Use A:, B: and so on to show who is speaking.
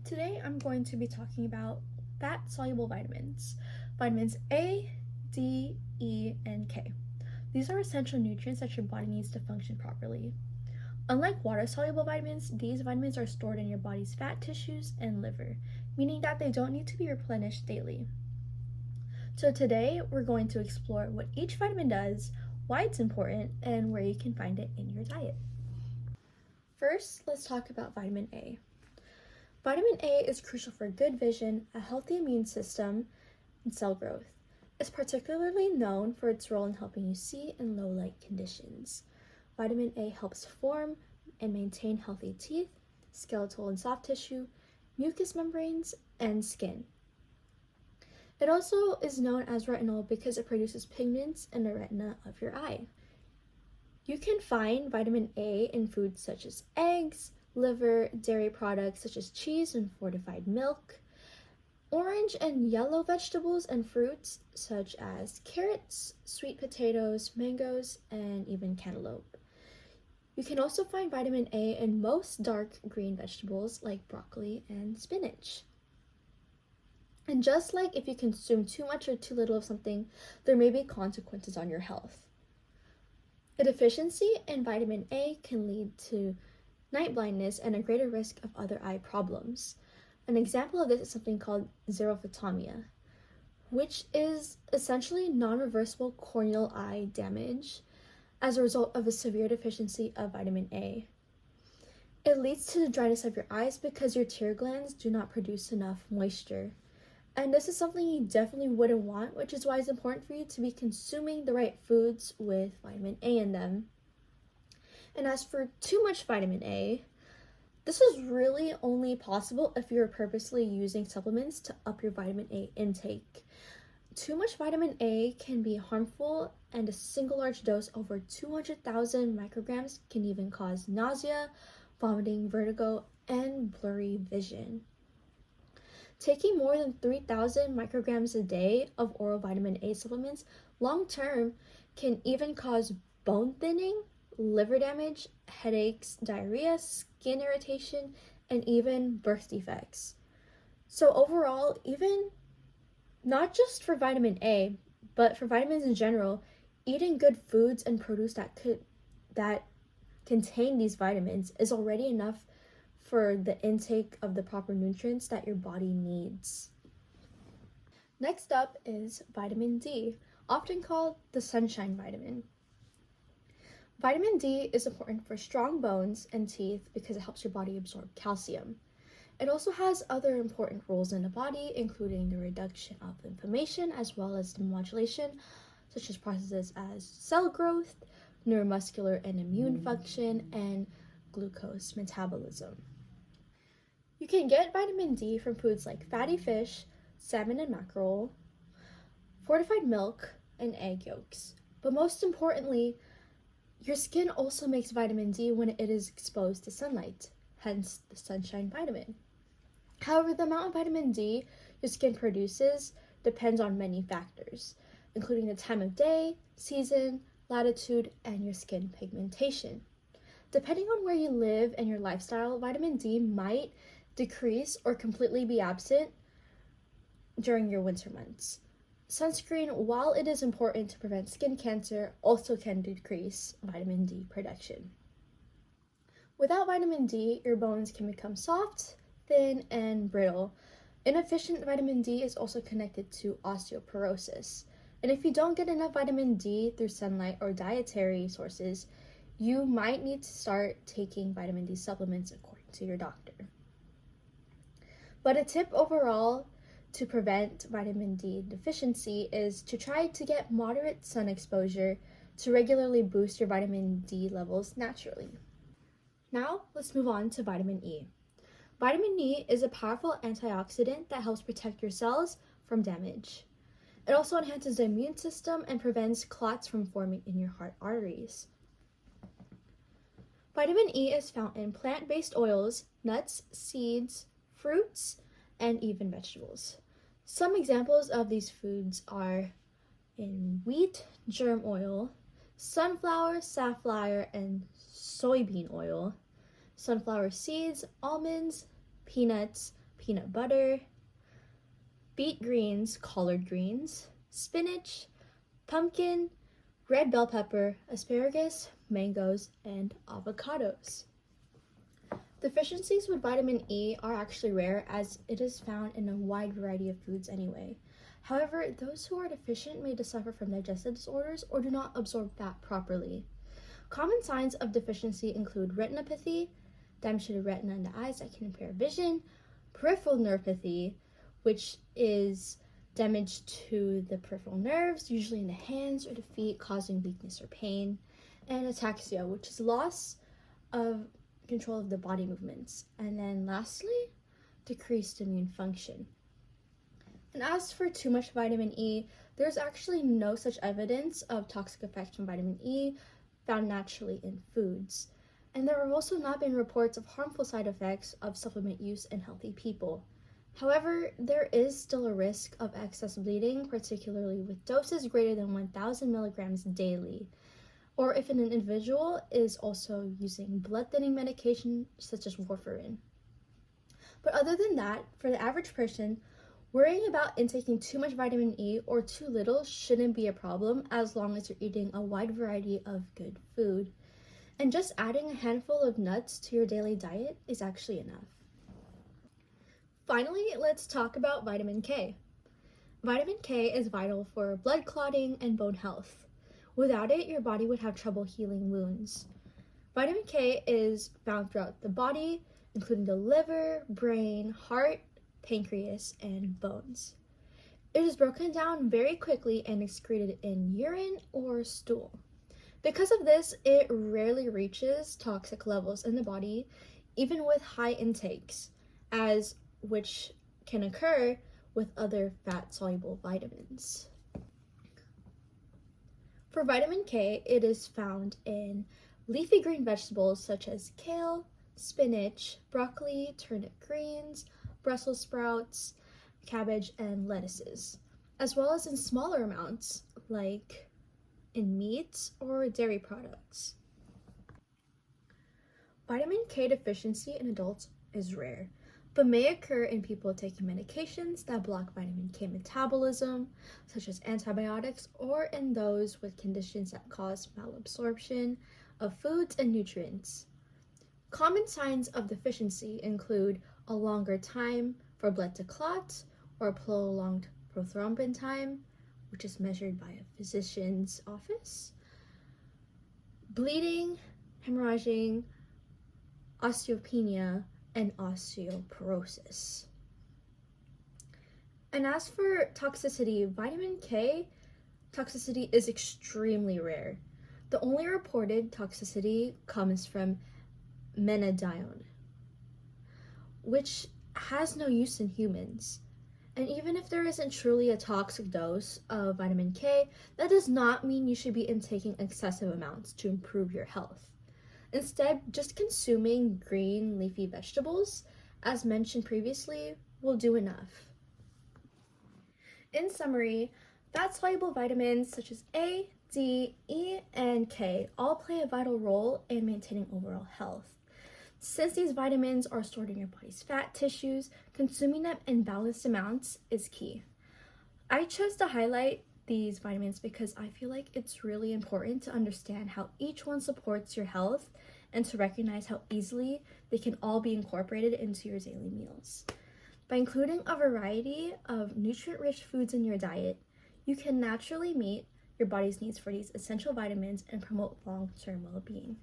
A: Today I'm going to be talking about fat-soluble vitamins, vitamins A, D, E, and K. These are essential nutrients that your body needs to function properly. Unlike water-soluble vitamins, these vitamins are stored in your body's fat tissues and liver, meaning that they don't need to be replenished daily. So today we're going to explore what each vitamin does, why it's important, and where you can find it in your diet. First, let's talk about vitamin A. Vitamin A is crucial for good vision, a healthy immune system, and cell growth. It's particularly known for its role in helping you see in low light conditions. Vitamin A helps form and maintain healthy teeth, skeletal and soft tissue, mucous membranes, and skin. It also is known as retinol because it produces pigments in the retina of your eye. You can find vitamin A in foods such as eggs, liver, dairy products such as cheese and fortified milk, orange and yellow vegetables and fruits such as carrots, sweet potatoes, mangoes, and even cantaloupe. You can also find vitamin A in most dark green vegetables like broccoli and spinach. And just like if you consume too much or too little of something, there may be consequences on your health. A deficiency in vitamin A can lead to night blindness and a greater risk of other eye problems. An example of this is something called xerophthalmia, which is essentially non-reversible corneal eye damage as a result of a severe deficiency of vitamin A. It leads to the dryness of your eyes because your tear glands do not produce enough moisture. And this is something you definitely wouldn't want, which is why it's important for you to be consuming the right foods with vitamin A in them. And as for too much vitamin A, this is really only possible if you're purposely using supplements to up your vitamin A intake. Too much vitamin A can be harmful, and a single large dose over 200,000 micrograms can even cause nausea, vomiting, vertigo, and blurry vision. Taking more than 3,000 micrograms a day of oral vitamin A supplements long-term can even cause bone thinning, liver damage, headaches, diarrhea, skin irritation, and even birth defects. So overall, even not just for vitamin A, but for vitamins in general, eating good foods and produce that contain these vitamins is already enough for the intake of the proper nutrients that your body needs. Next up is vitamin D, often called the sunshine vitamin. Vitamin D is important for strong bones and teeth because it helps your body absorb calcium. It also has other important roles in the body, including the reduction of inflammation as well as the modulation, such as processes as cell growth, neuromuscular and immune function, and glucose metabolism. You can get vitamin D from foods like fatty fish, salmon and mackerel, fortified milk, and egg yolks. But most importantly, your skin also makes vitamin D when it is exposed to sunlight, hence the sunshine vitamin. However, the amount of vitamin D your skin produces depends on many factors, including the time of day, season, latitude, and your skin pigmentation. Depending on where you live and your lifestyle, vitamin D might decrease or completely be absent during your winter months. Sunscreen, while it is important to prevent skin cancer, also can decrease vitamin D production. Without vitamin D, your bones can become soft, thin, and brittle. Inefficient vitamin D is also connected to osteoporosis. And if you don't get enough vitamin D through sunlight or dietary sources, you might need to start taking vitamin D supplements according to your doctor. But a tip overall to prevent vitamin D deficiency is to try to get moderate sun exposure to regularly boost your vitamin D levels naturally. Now, let's move on to vitamin E. Vitamin E is a powerful antioxidant that helps protect your cells from damage. It also enhances the immune system and prevents clots from forming in your heart arteries. Vitamin E is found in plant-based oils, nuts, seeds, fruits, and even vegetables. Some examples of these foods are in wheat germ oil, sunflower, safflower, and soybean oil, sunflower seeds, almonds, peanuts, peanut butter, beet greens, collard greens, spinach, pumpkin, red bell pepper, asparagus, mangoes, and avocados. Deficiencies with vitamin E are actually rare as it is found in a wide variety of foods anyway. However, those who are deficient may suffer from digestive disorders or do not absorb fat properly. Common signs of deficiency include retinopathy, damage to the retina in the eyes that can impair vision, peripheral neuropathy, which is damage to the peripheral nerves, usually in the hands or the feet, causing weakness or pain, and ataxia, which is loss of control of the body movements. And then lastly, decreased immune function. And as for too much vitamin E, there's actually no such evidence of toxic effects from vitamin E found naturally in foods. And there have also not been reports of harmful side effects of supplement use in healthy people. However, there is still a risk of excess bleeding, particularly with doses greater than 1,000 milligrams daily, or if an individual is also using blood thinning medication such as warfarin. But other than that, for the average person, worrying about intaking too much vitamin E or too little shouldn't be a problem as long as you're eating a wide variety of good food. And just adding a handful of nuts to your daily diet is actually enough. Finally, let's talk about vitamin K. Vitamin K is vital for blood clotting and bone health. Without it, your body would have trouble healing wounds. Vitamin K is found throughout the body, including the liver, brain, heart, pancreas, and bones. It is broken down very quickly and excreted in urine or stool. Because of this, it rarely reaches toxic levels in the body, even with high intakes, which can occur with other fat-soluble vitamins. For vitamin K, it is found in leafy green vegetables such as kale, spinach, broccoli, turnip greens, Brussels sprouts, cabbage, and lettuces, as well as in smaller amounts like in meats or dairy products. Vitamin K deficiency in adults is rare, but may occur in people taking medications that block vitamin K metabolism, such as antibiotics, or in those with conditions that cause malabsorption of foods and nutrients. Common signs of deficiency include a longer time for blood to clot, or prolonged prothrombin time, which is measured by a physician's office, bleeding, hemorrhaging, osteopenia, and osteoporosis. And as for toxicity, vitamin K toxicity is extremely rare. The only reported toxicity comes from menadione, which has no use in humans. And even if there isn't truly a toxic dose of vitamin K, that does not mean you should be intaking excessive amounts to improve your health. Instead, just consuming green leafy vegetables, as mentioned previously, will do enough. In summary, fat-soluble vitamins such as A, D, E, and K all play a vital role in maintaining overall health. Since these vitamins are stored in your body's fat tissues, consuming them in balanced amounts is key. I chose to highlight these vitamins because I feel like it's really important to understand how each one supports your health and to recognize how easily they can all be incorporated into your daily meals. By including a variety of nutrient-rich foods in your diet, you can naturally meet your body's needs for these essential vitamins and promote long-term well-being.